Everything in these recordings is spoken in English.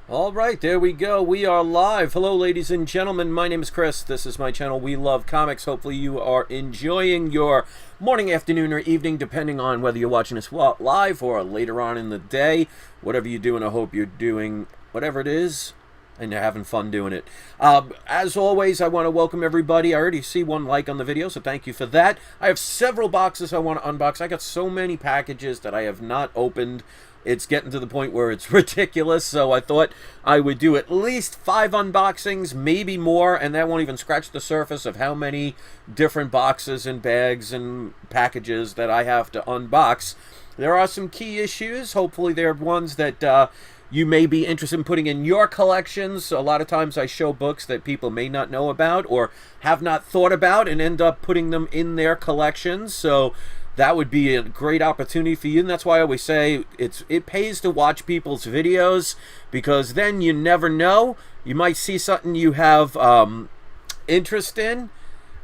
All right, there we go. We are live. Hello, ladies and gentlemen. My name is Chris. This is my channel, We Love Comics. Hopefully you are enjoying your morning, afternoon, or evening, depending on whether you're watching this live or later on in the day. Whatever you're doing, I hope you're doing whatever it is, and you're having fun doing it. As always, I want to welcome everybody. I already see one like on the video, so thank you for that. I have several boxes I want to unbox. I got so many packages that I have not opened. It's getting to the point where it's ridiculous, so I thought I would do at least 5 unboxings, maybe more, and that won't even scratch the surface of how many different boxes and bags and packages that I have to unbox. There are some key issues. Hopefully they're ones that you may be interested in putting in your collections. A lot of times I show books that people may not know about or have not thought about and end up putting them in their collections, so that would be a great opportunity for you, and that's why I always say it pays to watch people's videos, because then you never know. You might see something you have interest in,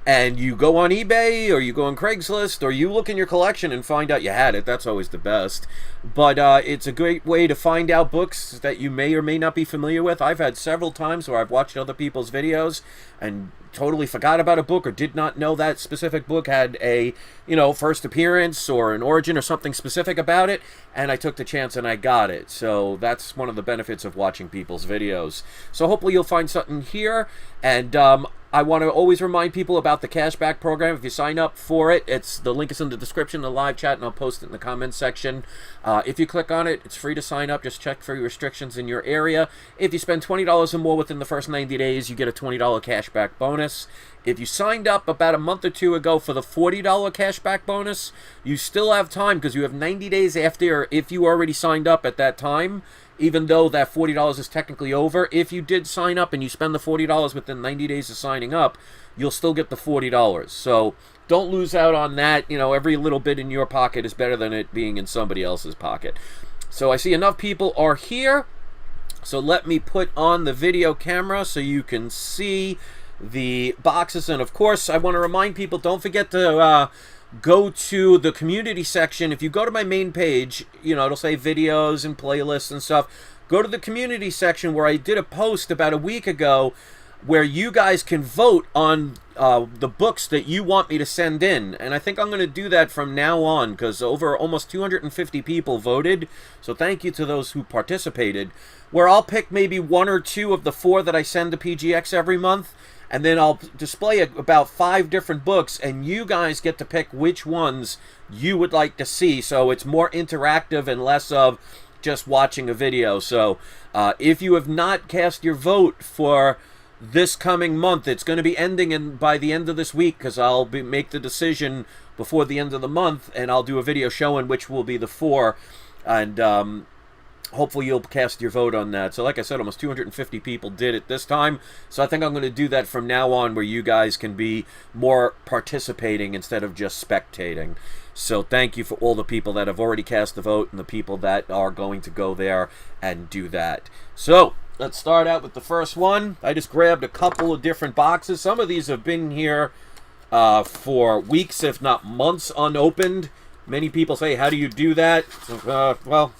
and you go on eBay or you go on Craigslist or you look in your collection and find out you had it. That's always the best. But it's a great way to find out books that you may or may not be familiar with. I've had several times where I've watched other people's videos and totally forgot about a book or did not know that specific book had a, first appearance or an origin or something specific about it, and I took the chance and I got it. So that's one of the benefits of watching people's videos. So hopefully you'll find something here, and I want to always remind people about the cashback program. If you sign up for it, the link is in the description, the live chat, and I'll post it in the comments section. If you click on it, it's free to sign up. Just check for your restrictions in your area. If you spend $20 or more within the first 90 days, you get a $20 cashback bonus. If you signed up about a month or two ago for the $40 cashback bonus, you still have time, because you have 90 days after if you already signed up at that time. Even though that $40 is technically over, if you did sign up and you spend the $40 within 90 days of signing up, you'll still get the $40. So don't lose out on that. Every little bit in your pocket is better than it being in somebody else's pocket. So I see enough people are here. So let me put on the video camera so you can see the boxes. And of course, I want to remind people, don't forget to go to the community section. If you go to my main page, it'll say videos and playlists and stuff. Go to the community section where I did a post about a week ago where you guys can vote on the books that you want me to send in. And I think I'm going to do that from now on, because over almost 250 people voted. So thank you to those who participated. Where I'll pick maybe 1 or 2 of the 4 that I send to PGX every month, and then I'll display about 5 different books, and you guys get to pick which ones you would like to see. So it's more interactive and less of just watching a video. So if you have not cast your vote for this coming month, it's going to be ending by the end of this week, because I'll make the decision before the end of the month, and I'll do a video showing which will be the 4, and hopefully you'll cast your vote on that. So like I said, almost 250 people did it this time. So I think I'm going to do that from now on, where you guys can be more participating instead of just spectating. So thank you for all the people that have already cast the vote and the people that are going to go there and do that. So let's start out with the first one. I just grabbed a couple of different boxes. Some of these have been here for weeks, if not months, unopened. Many people say, how do you do that? Well,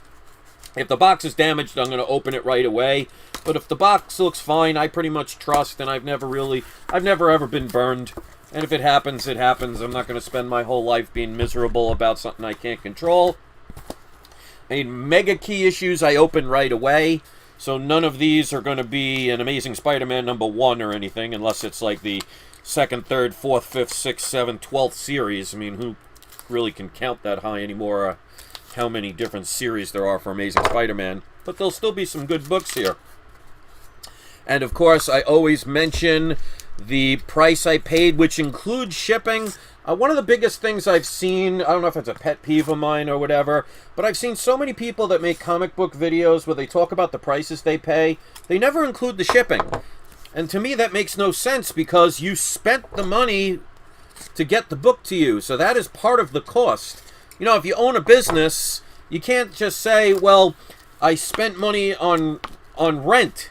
if the box is damaged, I'm going to open it right away. But if the box looks fine, I pretty much trust, and I've never ever been burned. And if it happens, it happens. I'm not going to spend my whole life being miserable about something I can't control. Mega key issues I open right away. So none of these are going to be an Amazing Spider-Man #1 or anything, unless it's like the 2nd, 3rd, 4th, 5th, 6th, 7th, 12th series. I mean, who really can count that high anymore? How many different series there are for Amazing Spider-Man, but there'll still be some good books here. And of course, I always mention the price I paid, which includes shipping. One of the biggest things I've seen, I don't know if it's a pet peeve of mine or whatever, but I've seen so many people that make comic book videos where they talk about the prices they pay. They never include the shipping. And to me, that makes no sense, because you spent the money to get the book to you, so that is part of the cost. If you own a business, you can't just say, well, I spent money on rent,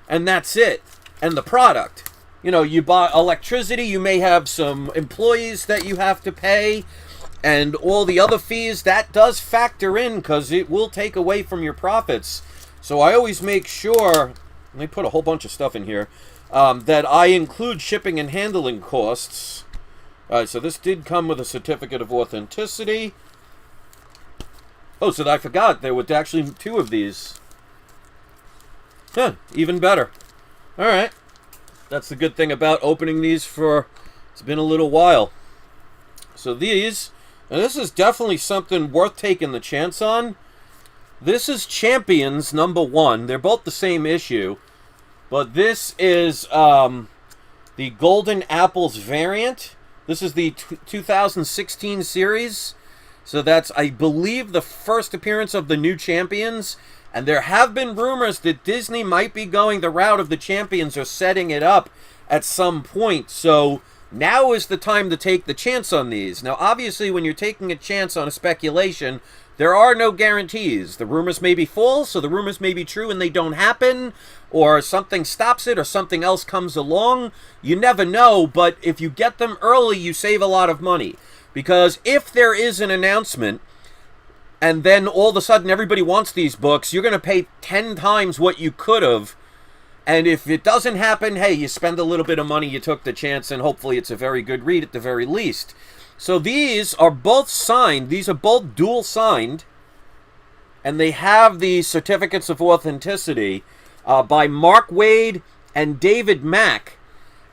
and that's it, and the product. You buy electricity, you may have some employees that you have to pay, and all the other fees, that does factor in, because it will take away from your profits. So I always make sure, let me put a whole bunch of stuff in here, that I include shipping and handling costs. Alright, so this did come with a certificate of authenticity. Oh, so I forgot, there were actually 2 of these. Huh, even better. Alright. That's the good thing about opening these for, it's been a little while. So these, and this is definitely something worth taking the chance on. This is Champions #1. They're both the same issue. But this is the Golden Apples variant. This is the 2016 series. So that's, I believe, the first appearance of the new Champions. And there have been rumors that Disney might be going the route of the Champions or setting it up at some point. So now is the time to take the chance on these. Now, obviously, when you're taking a chance on a speculation, there are no guarantees. The rumors may be false, so the rumors may be true and they don't happen, or something stops it, or something else comes along. You never know, but if you get them early, you save a lot of money. Because if there is an announcement, and then all of a sudden everybody wants these books, you're going to pay 10 times what you could have. And if it doesn't happen, hey, you spend a little bit of money, you took the chance, and hopefully it's a very good read at the very least. So these are both signed. These are both dual signed. And they have the certificates of authenticity by Mark Wade and David Mack.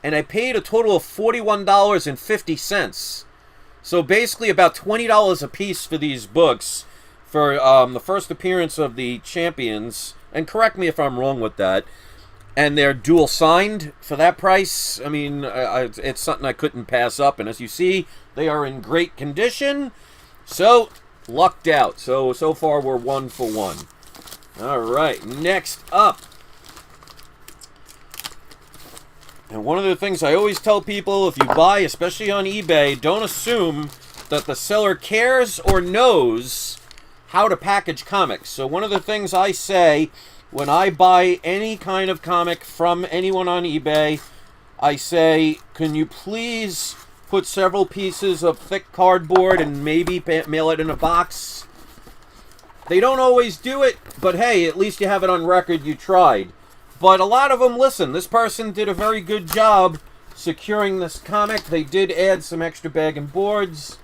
And I paid a total of $41.50. So basically about $20 a piece for these books for the first appearance of the Champions. And correct me if I'm wrong with that. And they're dual signed for that price. I mean, it's something I couldn't pass up. And as you see, they are in great condition. So, lucked out. So far we're 1 for 1. All right, next up. And one of the things I always tell people, if you buy, especially on eBay, don't assume that the seller cares or knows how to package comics. So one of the things I say when I buy any kind of comic from anyone on eBay, I say, can you please put several pieces of thick cardboard and maybe mail it in a box? They don't always do it, but hey, at least you have it on record you tried. But a lot of them listen. This person did a very good job securing this comic. They did add some extra bag and boards.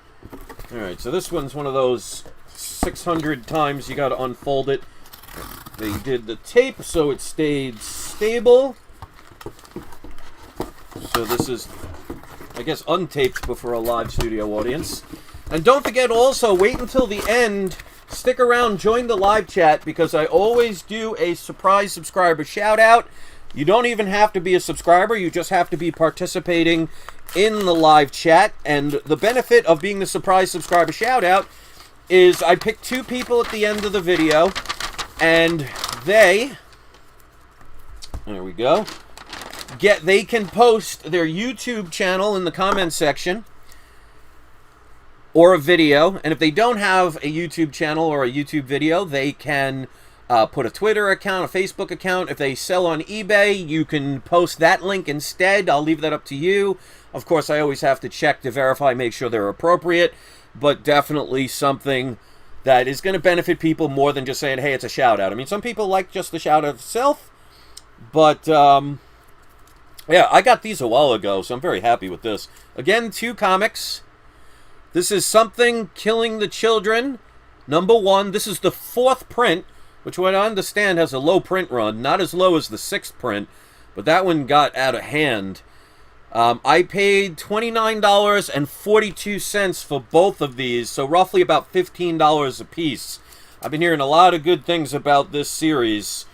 Alright, so this one's one of those 600 times you got to unfold it. They did the tape so it stayed stable. So this is, I guess, untaped before a live studio audience. And don't forget also, wait until the end. Stick around, join the live chat, because I always do a surprise subscriber shout out. You don't even have to be a subscriber, you just have to be participating in the live chat. And the benefit of being the surprise subscriber shout out is I pick 2 people at the end of the video, and they, there we go, they can post their YouTube channel in the comment section or a video. And if they don't have a YouTube channel or a YouTube video, they can put a Twitter account, a Facebook account. If they sell on eBay, you can post that link instead. I'll leave that up to you. Of course, I always have to check to verify, make sure they're appropriate, but definitely something that is going to benefit people more than just saying, hey, it's a shout out. I mean, some people like just the shout out itself, but yeah, I got these a while ago, so I'm very happy with this. Again, 2 comics. This is Something Killing the Children, #1. This is the 4th print, which what I understand has a low print run. Not as low as the 6th print, but that one got out of hand. I paid $29.42 for both of these, so roughly about $15 a piece. I've been hearing a lot of good things about this series,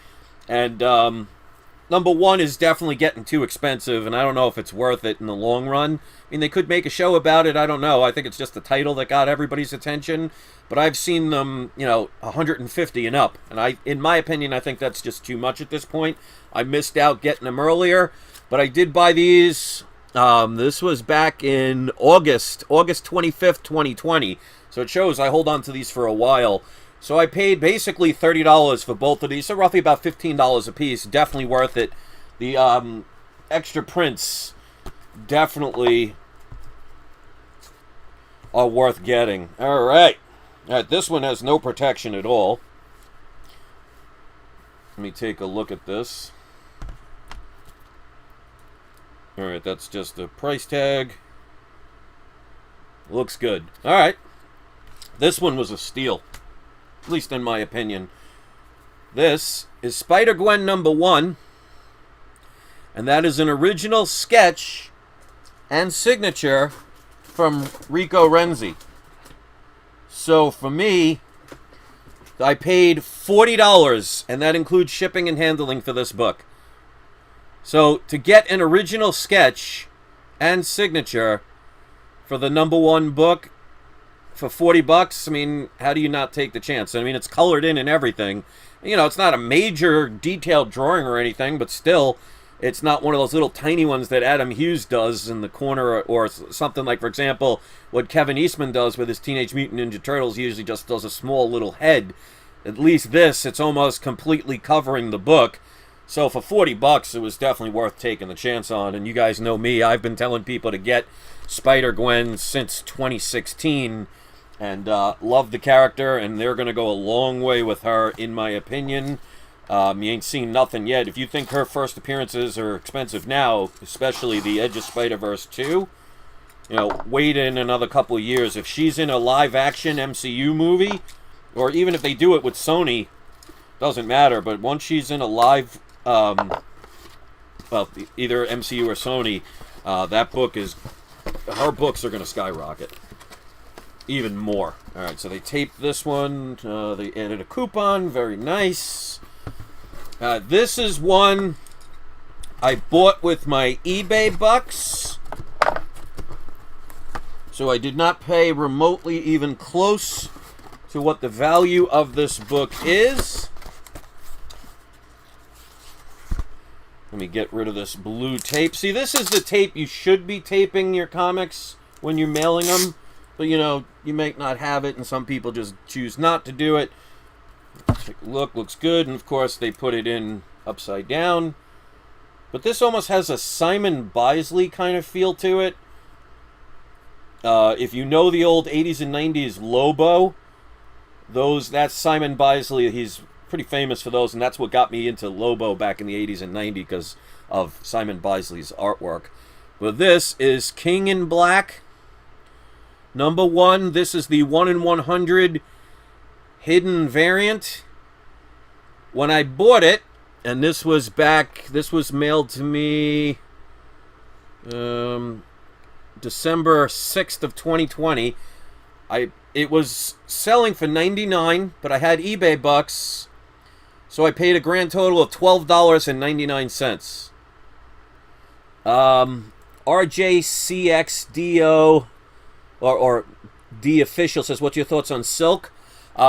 and #1 is definitely getting too expensive, and I don't know if it's worth it in the long run. I mean, they could make a show about it, I don't know. I think it's just the title that got everybody's attention, but I've seen them, you know, 150 and up, and in my opinion, I think that's just too much at this point. I missed out getting them earlier, but I did buy these. This was back in August 25th, 2020, so it shows I hold on to these for a while. So I paid basically $30 for both of these, so roughly about $15 a piece. Definitely worth it. The extra prints definitely are worth getting. All right, this one has no protection at all. Let me take a look at this. Alright, that's just the price tag. Looks good. Alright. This one was a steal. At least in my opinion. This is Spider-Gwen #1. And that is an original sketch and signature from Rico Renzi. So for me, I paid $40, and that includes shipping and handling for this book. So to get an original sketch and signature for the #1 book for $40, I mean, how do you not take the chance? I mean, it's colored in and everything. You know, it's not a major detailed drawing or anything, but still, it's not one of those little tiny ones that Adam Hughes does in the corner, or something like, for example, what Kevin Eastman does with his Teenage Mutant Ninja Turtles. He usually just does a small little head. At least this, it's almost completely covering the book. So for $40, it was definitely worth taking the chance on. And you guys know me, I've been telling people to get Spider-Gwen since 2016. And love the character, and they're going to go a long way with her, in my opinion. You ain't seen nothing yet. If you think her first appearances are expensive now, especially the Edge of Spider-Verse 2, you know, wait in another couple of years. If she's in a live-action MCU movie, or even if they do it with Sony, doesn't matter. But once she's in a live, well, either MCU or Sony, that book is, her books are going to skyrocket. Even more. Alright, so they taped this one. They added a coupon. Very nice. This is one I bought with my eBay bucks. So I did not pay remotely even close to what the value of this book is. Let me get rid of this blue tape. See, this is the tape you should be taping your comics when you're mailing them. But, you know, you may not have it, and some people just choose not to do it. Take a look, looks good, and of course they put it in upside down. But this almost has a Simon Bisley kind of feel to it. If you know the old 80s and 90s Lobo, that's Simon Bisley. He's pretty famous for those, and that's what got me into Lobo back in the 80s and 90s, because of Simon Bisley's artwork. But this is King in Black. #1, this is the 1 in 100 hidden variant. When I bought it, and this was mailed to me December 6th of 2020. It was selling for $99, but I had eBay bucks, so I paid a grand total of $12.99. RJCXDO or D Official says, what's your thoughts on Silk?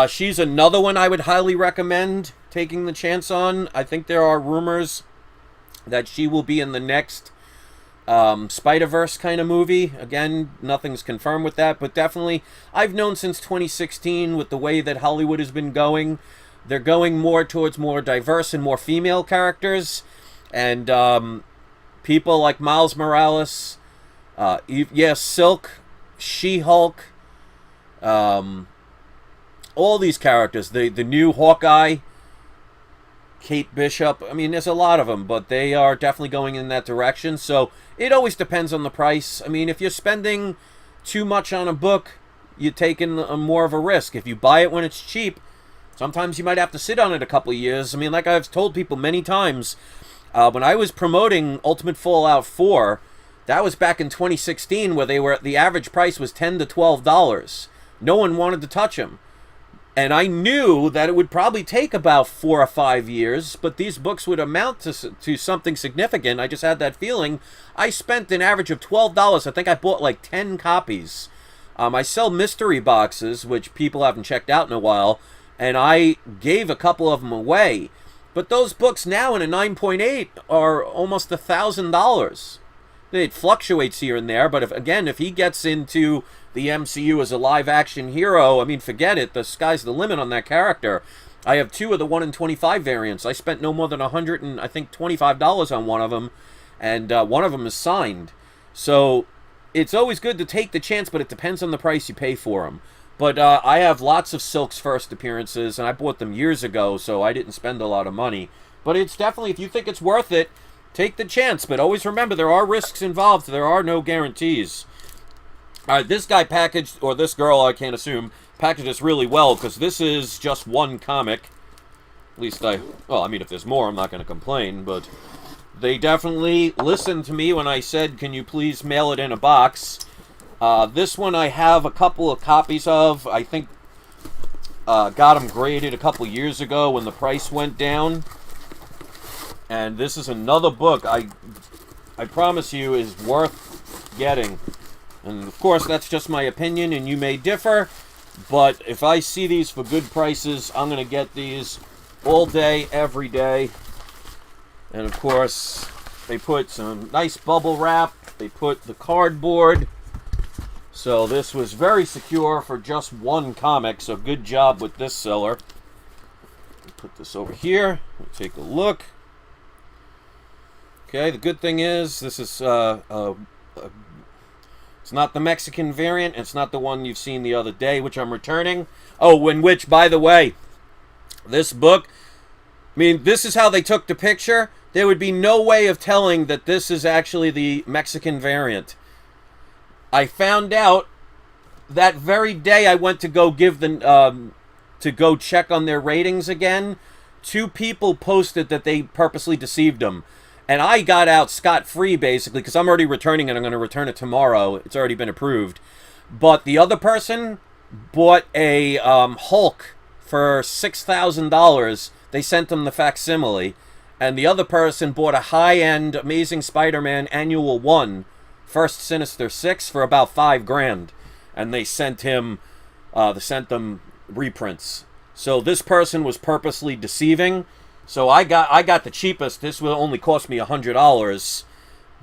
She's another one I would highly recommend taking the chance on. I think there are rumors that she will be in the next Spider-Verse kind of movie. Again, nothing's confirmed with that, but definitely, I've known since 2016 with the way that Hollywood has been going, they're going more towards more diverse and more female characters, and people like Miles Morales, Silk, She-Hulk, all these characters, the new Hawkeye, Kate Bishop, I mean, there's a lot of them, but they are definitely going in that direction. So it always depends on the price. I mean, if you're spending too much on a book, you're taking more of a risk. If you buy it when it's cheap, sometimes you might have to sit on it a couple of years. I mean, like I've told people many times, when I was promoting Ultimate Fallout 4, that was back in 2016, where the average price was $10 to $12. No one wanted to touch them. And I knew that it would probably take about 4 or 5 years, but these books would amount to something significant. I just had that feeling. I spent an average of $12. I think I bought like 10 copies. I sell mystery boxes, which people haven't checked out in a while, and I gave a couple of them away. But those books now in a 9.8 are almost $1,000. It fluctuates here and there, but if he gets into the MCU as a live-action hero, I mean, forget it. The sky's the limit on that character. I have 2 of the 1 in 25 variants. I spent no more than $125 on one of them, and one of them is signed. So it's always good to take the chance, but it depends on the price you pay for them. But I have lots of Silk's first appearances, and I bought them years ago, so I didn't spend a lot of money. But it's definitely, if you think it's worth it, take the chance. But always remember, there are risks involved. There are no guarantees. All right, this guy packaged, or this girl, I can't assume, packaged this really well, because this is just one comic. At least well, I mean, if there's more, I'm not going to complain, but they definitely listened to me when I said, can you please mail it in a box? This one I have a couple of copies of. I think got them graded a couple years ago when the price went down. And this is another book I promise you is worth getting. And of course, that's just my opinion, and you may differ. But if I see these for good prices, I'm going to get these all day, every day. And of course, they put some nice bubble wrap. They put the cardboard. So this was very secure for just one comic. So good job with this seller. Put this over here. We'll take a look. Okay, the good thing is this is it's not the Mexican variant. It's not the one you've seen the other day, which I'm returning. Oh, in which, by the way, this book, I mean, this is how they took the picture. There would be no way of telling that this is actually the Mexican variant. I found out that very day I went to go give the to go check on their ratings again. 2 people posted that they purposely deceived them. And I got out scot-free, basically, because I'm already returning it. I'm going to return it tomorrow. It's already been approved. But the other person bought a Hulk for $6,000. They sent them the facsimile. And the other person bought a high-end Amazing Spider-Man Annual 1, First Sinister 6, for about $5,000. And they sent them reprints. So this person was purposely deceiving. So I got the cheapest. This will only cost me $100.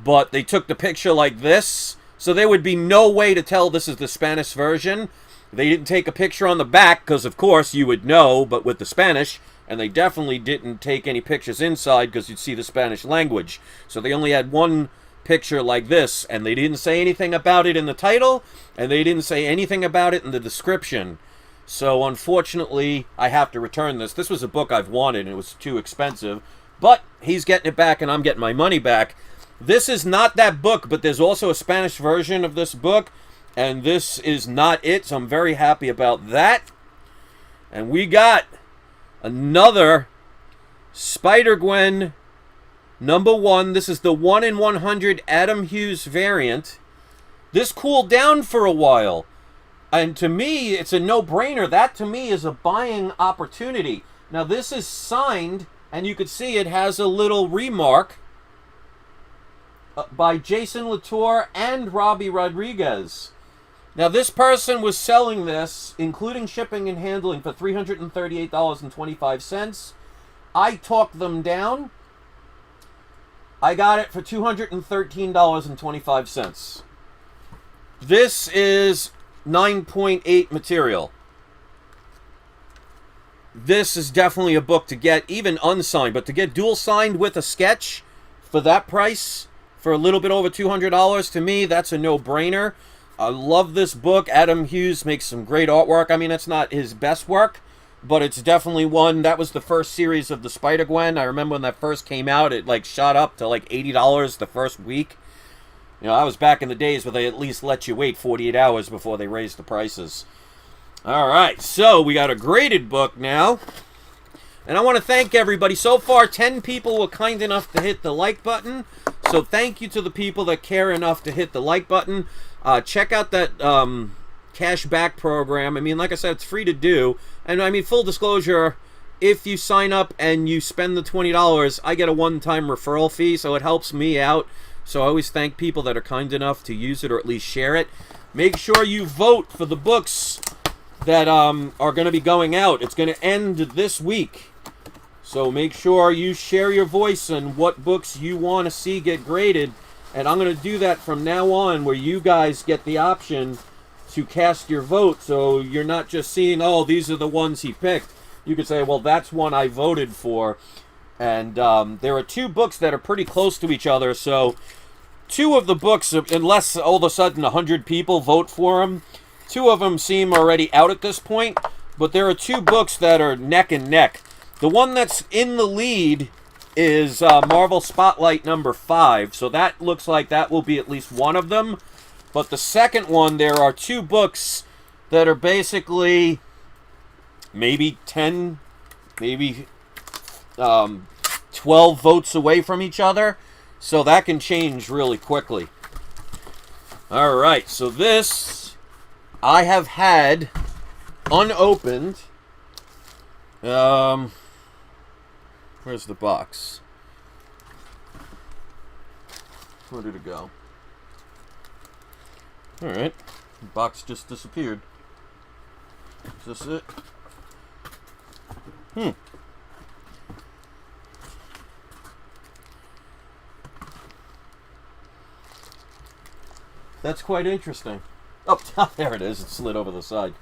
But they took the picture like this. So there would be no way to tell this is the Spanish version. They didn't take a picture on the back, because of course you would know, but with the Spanish. And they definitely didn't take any pictures inside, because you'd see the Spanish language. So they only had one picture like this. And they didn't say anything about it in the title. And they didn't say anything about it in the description. So, unfortunately, I have to return this. This was a book I've wanted, and it was too expensive. But he's getting it back, and I'm getting my money back. This is not that book, but there's also a Spanish version of this book. And this is not it, so I'm very happy about that. And we got another Spider-Gwen #1. This is the 1 in 100 Adam Hughes variant. This cooled down for a while. And to me, it's a no-brainer. That, to me, is a buying opportunity. Now, this is signed, and you can see it has a little remark by Jason Latour and Robbie Rodriguez. Now, this person was selling this, including shipping and handling, for $338.25. I talked them down. I got it for $213.25. This is 9.8 material. This is definitely a book to get, even unsigned, but to get dual signed with a sketch for that price, for a little bit over $200, to me, that's a no-brainer. I love this book. Adam Hughes makes some great artwork. I mean, it's not his best work, but it's definitely one. That was the first series of the Spider-Gwen. I remember when that first came out, it like shot up to like $80 the first week. You know, I was back in the days where they at least let you wait 48 hours before they raised the prices. All right, so we got a graded book now. And I want to thank everybody. So far, 10 people were kind enough to hit the like button. So thank you to the people that care enough to hit the like button. Check out that cash back program. I mean, like I said, it's free to do. And I mean, full disclosure, if you sign up and you spend the $20, I get a one-time referral fee, so it helps me out. So I always thank people that are kind enough to use it or at least share it. Make sure you vote for the books that are going to be going out. It's going to end this week. So make sure you share your voice on what books you want to see get graded. And I'm going to do that from now on, where you guys get the option to cast your vote. So you're not just seeing, oh, these are the ones he picked. You could say, well, that's one I voted for. And there are 2 books that are pretty close to each other. So 2 of the books, unless all of a sudden 100 people vote for them, two of them seem already out at this point, but there are two books that are neck and neck. The one that's in the lead is Marvel Spotlight number 5, so that looks like that will be at least one of them. But the second one, there are two books that are basically maybe 10, maybe 12 votes away from each other, so that can change really quickly. All right, so this I have had unopened. Where's the box? Where did it go? All right, the box just disappeared. Is this it? That's quite interesting. Oh, there it is. It slid over the side.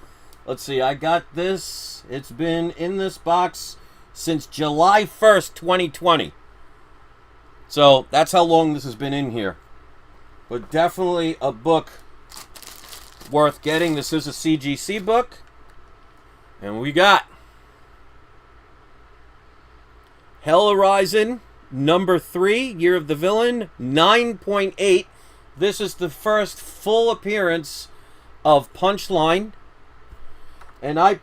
Let's see. I got this. It's been in this box since July 1st, 2020. So that's how long this has been in here. But definitely a book worth getting. This is a CGC book. And we got Hell Horizon, number 3, Year of the Villain, 9.8. This is the first full appearance of Punchline. And I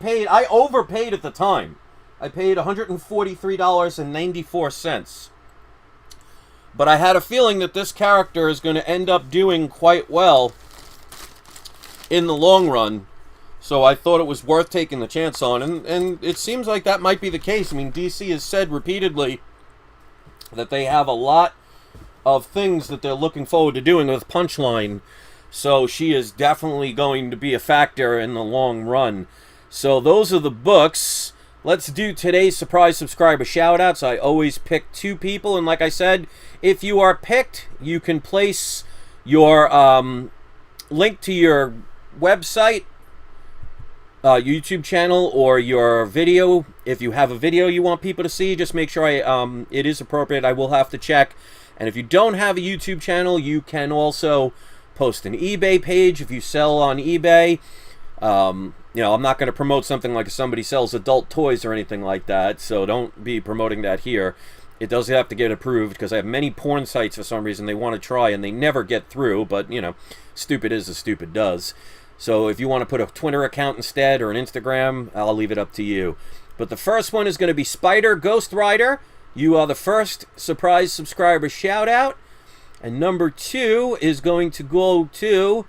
overpaid at the time. I paid $143.94. But I had a feeling that this character is going to end up doing quite well in the long run. So I thought it was worth taking the chance on. And it seems like that might be the case. I mean, DC has said repeatedly that they have a lot of things that they're looking forward to doing with Punchline. So she is definitely going to be a factor in the long run. So those are the books. Let's do today's surprise subscriber shoutouts. I always pick 2 people. And like I said, if you are picked, you can place your link to your website, YouTube channel, or your video. If you have a video you want people to see, just make sure it is appropriate. I will have to check. And if you don't have a YouTube channel, you can also post an eBay page if you sell on eBay. You know, I'm not going to promote something like if somebody sells adult toys or anything like that, so don't be promoting that here. It does have to get approved, because I have many porn sites for some reason they want to try and they never get through, but, you know, stupid is as stupid does. So if you want to put a Twitter account instead or an Instagram, I'll leave it up to you. But the first one is going to be Spider Ghost Rider. You are the first surprise subscriber shout out. And number 2 is going to go to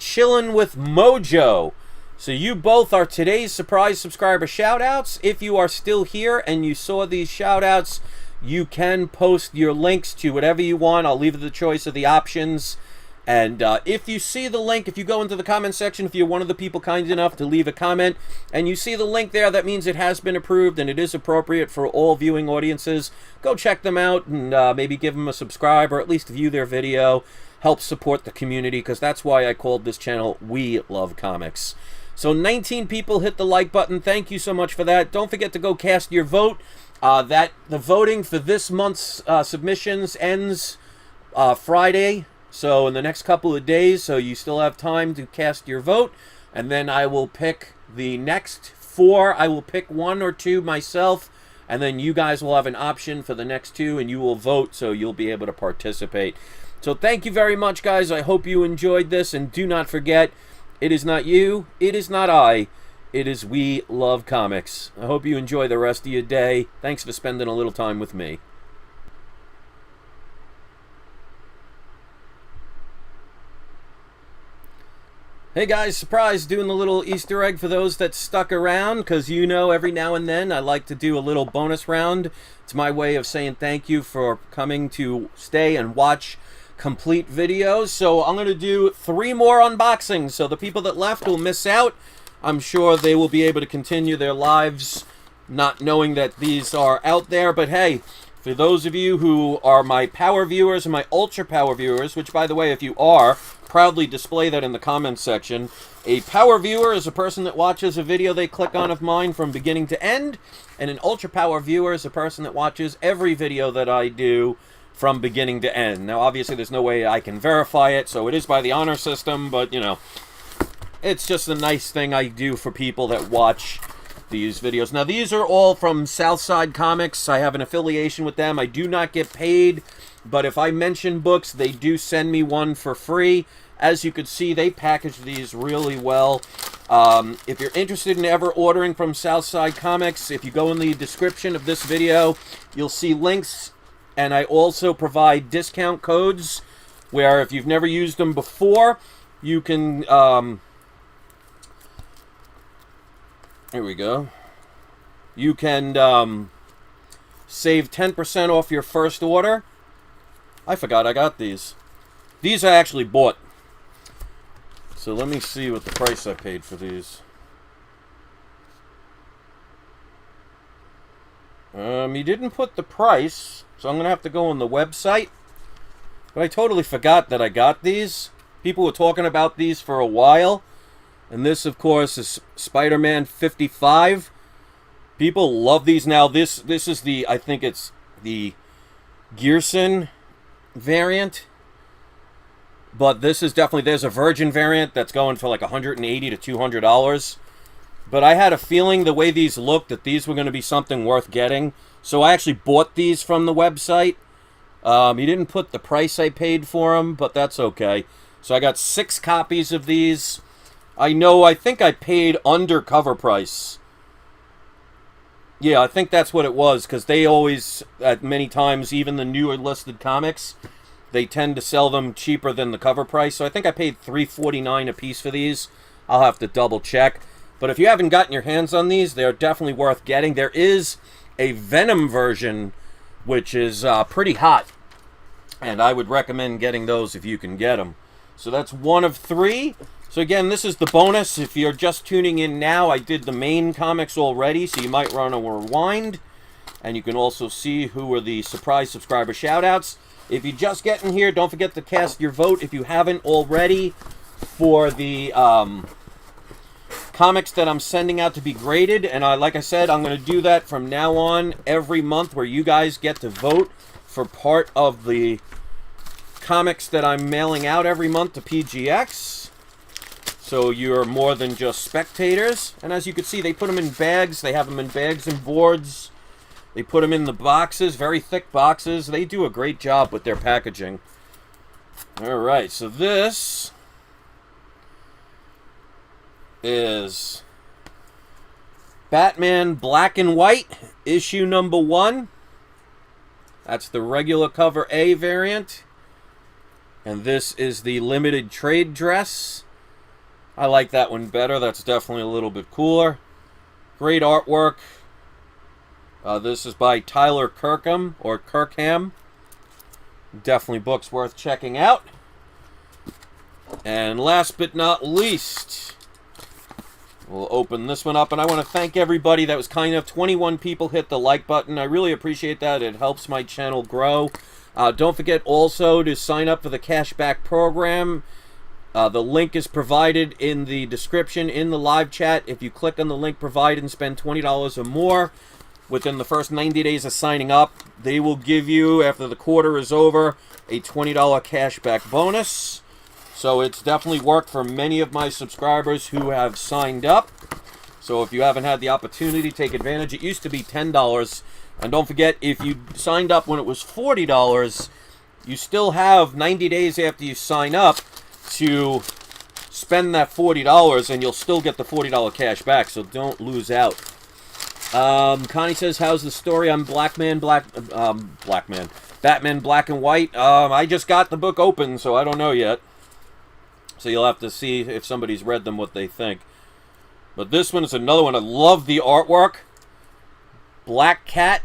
Chillin' with Mojo. So you both are today's surprise subscriber shout outs. If you are still here and you saw these shout outs, you can post your links to whatever you want. I'll leave you the choice of the options. And if you see the link, if you go into the comment section, if you're one of the people kind enough to leave a comment, and you see the link there, that means it has been approved and it is appropriate for all viewing audiences. Go check them out and maybe give them a subscribe, or at least view their video. Help support the community, because that's why I called this channel We Love Comics. So 19 people hit the like button. Thank you so much for that. Don't forget to go cast your vote. The voting for this month's submissions ends Friday. So in the next couple of days, so you still have time to cast your vote. And then I will pick the next 4. I will pick 1 or 2 myself. And then you guys will have an option for the next 2, and you will vote, so you'll be able to participate. So thank you very much, guys. I hope you enjoyed this. And do not forget, it is not you, it is not I, it is We Love Comics. I hope you enjoy the rest of your day. Thanks for spending a little time with me. Hey guys, surprise, doing the little Easter egg for those that stuck around, because you know every now and then I like to do a little bonus round. It's my way of saying thank you for coming to stay and watch complete videos. So I'm going to do 3 more unboxings, so the people that left will miss out. I'm sure they will be able to continue their lives not knowing that these are out there. But hey, for those of you who are my power viewers and my ultra power viewers, which by the way, if you are, proudly display that in the comments section. A power viewer is a person that watches a video they click on of mine from beginning to end, and an ultra power viewer is a person that watches every video that I do from beginning to end. Now, obviously, there's no way I can verify it, so it is by the honor system, but, you know, it's just a nice thing I do for people that watch these videos. Now, these are all from Southside Comics. I have an affiliation with them. I do not get paid, but if I mention books, they do send me one for free. As you can see, they package these really well. If you're interested in ever ordering from Southside Comics, if you go in the description of this video, you'll see links, and I also provide discount codes where if you've never used them before, you can, here we go, you can save 10% off your first order. I forgot I got these. These I actually bought. So let me see what the price I paid for these. He didn't put the price, so I'm going to have to go on the website. But I totally forgot that I got these. People were talking about these for a while. And this, of course, is Spider-Man 55. People love these. Now, this is the, I think it's the Gearson variant. But this is definitely, there's a Virgin variant that's going for like $180 to $200. But I had a feeling the way these looked that these were going to be something worth getting. So I actually bought these from the website. He didn't put the price I paid for them, but that's okay. So I got 6 copies of these. I think I paid under cover price. Yeah, I think that's what it was, because they always, at many times, even the newer listed comics, they tend to sell them cheaper than the cover price. So I think I paid $3.49 a piece for these. I'll have to double check. But if you haven't gotten your hands on these, they're definitely worth getting. There is a Venom version, which is pretty hot. And I would recommend getting those if you can get them. So that's one of 3. So again, this is the bonus. If you're just tuning in now, I did the main comics already, so you might run a rewind. And you can also see who are the surprise subscriber shoutouts. If you're just getting here, don't forget to cast your vote if you haven't already for the comics that I'm sending out to be graded. And like I said, I'm going to do that from now on every month, where you guys get to vote for part of the comics that I'm mailing out every month to PGX. So you're more than just spectators. And as you can see, they put them in bags. They have them in bags and boards. They put them in the boxes, very thick boxes. They do a great job with their packaging. Alright, so this is Batman Black and White, issue number 1. That's the regular cover A variant. And this is the limited trade dress. I like that one better. That's definitely a little bit cooler. Great artwork. This is by Tyler Kirkham, or Kirkham. Definitely books worth checking out. And last but not least, we'll open this one up. And I want to thank everybody that was kind enough. 21 people hit the like button. I really appreciate that. It helps my channel grow. Don't forget also to sign up for the cashback program. The link is provided in the description in the live chat. If you click on the link provided and spend $20 or more within the first 90 days of signing up, they will give you, after the quarter is over, a $20 cashback bonus. So it's definitely worked for many of my subscribers who have signed up. So if you haven't had the opportunity, take advantage. It used to be $10. And don't forget, if you signed up when it was $40, you still have 90 days after you sign up to spend that $40, and you'll still get the $40 cash back, so don't lose out. Connie says, how's the story on Batman Black and White? I just got the book open, so I don't know yet. So you'll have to see if somebody's read them, what they think. But this one is another one. I love the artwork. Black Cat,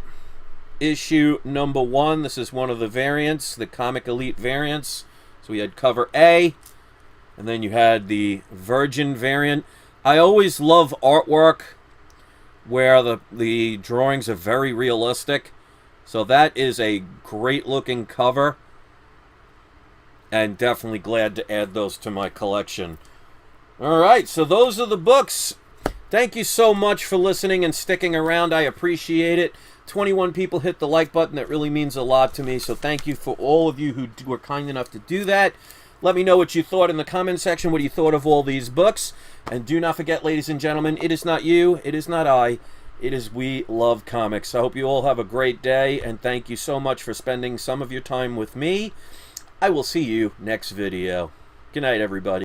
issue number 1. This is one of the variants, the Comic Elite variants. So we had cover A, and then you had the Virgin variant. I always love artwork where the drawings are very realistic. So that is a great looking cover. And definitely glad to add those to my collection. Alright, so those are the books. Thank you so much for listening and sticking around. I appreciate it. 21 people hit the like button. That really means a lot to me. So thank you for all of you who were kind enough to do that. Let me know what you thought in the comment section, what you thought of all these books. And do not forget, ladies and gentlemen, it is not you, it is not I, it is We Love Comics. I hope you all have a great day, and thank you so much for spending some of your time with me. I will see you next video. Good night, everybody.